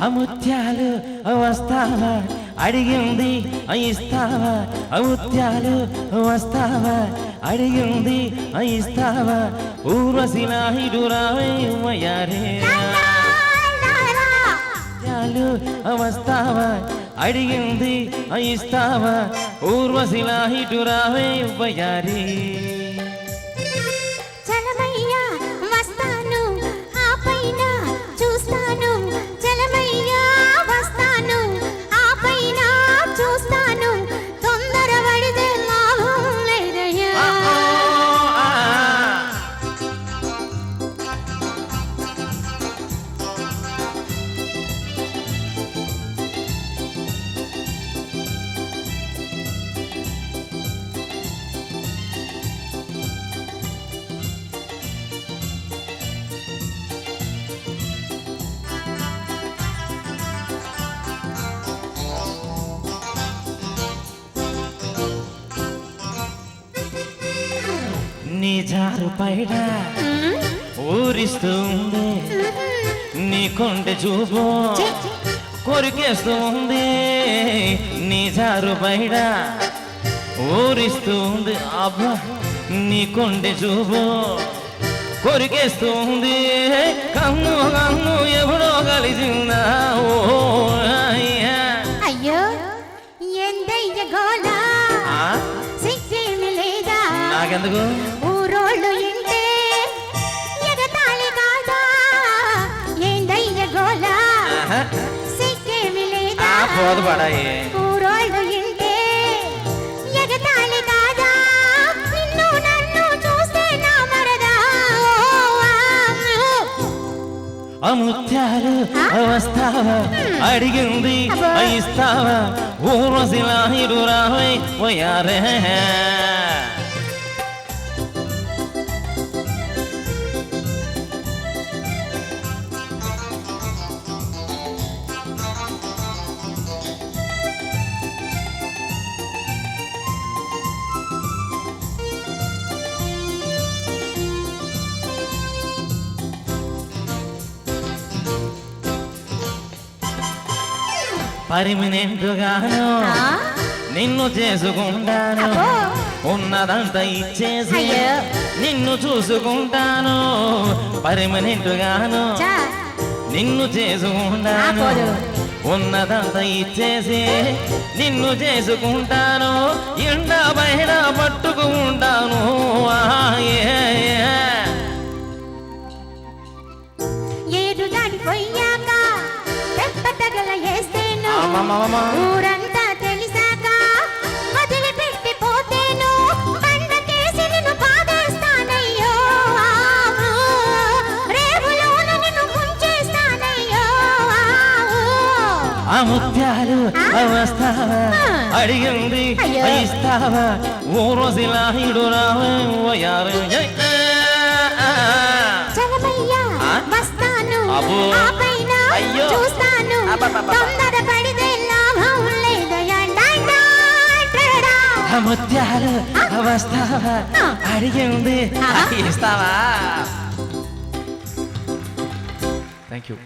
అముత్యాలు వస్తావా అడిగింది ఇస్తావా అముత్యాలు వస్తావా అడిగింది ఇస్తావా ఊర్వశి నాయుడు రావయ్యారే అముత్యాలు వస్తావా అడిగింది ఇస్తావా ఊర్వశి నాయుడు రావయ్యారే నీ జారు పైడ ఊరిస్తుంది నీ కొండ చూపు కొరికేస్తుంది నీ జారు పైడ ఊరిస్తుంది అబ్బా నీ కొండ చూపు కొరికేస్తుంది కన్ను కన్ను ఎవడో కలిసిందా ఓ అయ్యో ఎందయ్య గోలా సిగ్గేమి లేదా నాకెందుకు ఊరోళ్ళు ఇంటే ఎగతాళి కాదా ఏందయ్య గోలా సిగ్గేమి లేదా పోదు పడాయి ఊరోళ్ళు ఇంటే ఎగతాళి కాదా నిన్ను నన్ను చూస్తే నా మరదా అముత్యాలు వస్తావా అడిగింది ఇస్తావా ఊర్వశి నాయుడు రావయ్యారే పర్మనెంట్గాను నిన్ను చేసుకుంటాను ఉన్నదంతా ఇచ్చేసి నిన్ను చూసుకుంటాను పర్మనెంట్గాను నిన్ను చేసుకుంటాను ఉన్నదంతా ఇచ్చేసి నిన్ను చేసుకుంటాను ఎండ బయట పట్టుకుంటాను ఏడు దాటిపోయాక తెప్పతగల వేస్తేను ఊరంతా తెలిసాక వదిలిపెట్టి పోతేను బండకేసి నిన్ను బాధేస్తానయ్యో రేవులోన నిన్ను ముంచేస్తానయ్యో అముత్యాలు వస్తావా అడిగింది ఇస్తావా ఊర్వశి నాయుడు రావయ్యారే చలమయ్యా వస్తాను ఆపైన చూస్తాను తొందరపడితే లాభం లేదయ్యా అముత్యాలు వస్తావా అడిగింది ఇస్తావా థ్యాంక్ యూ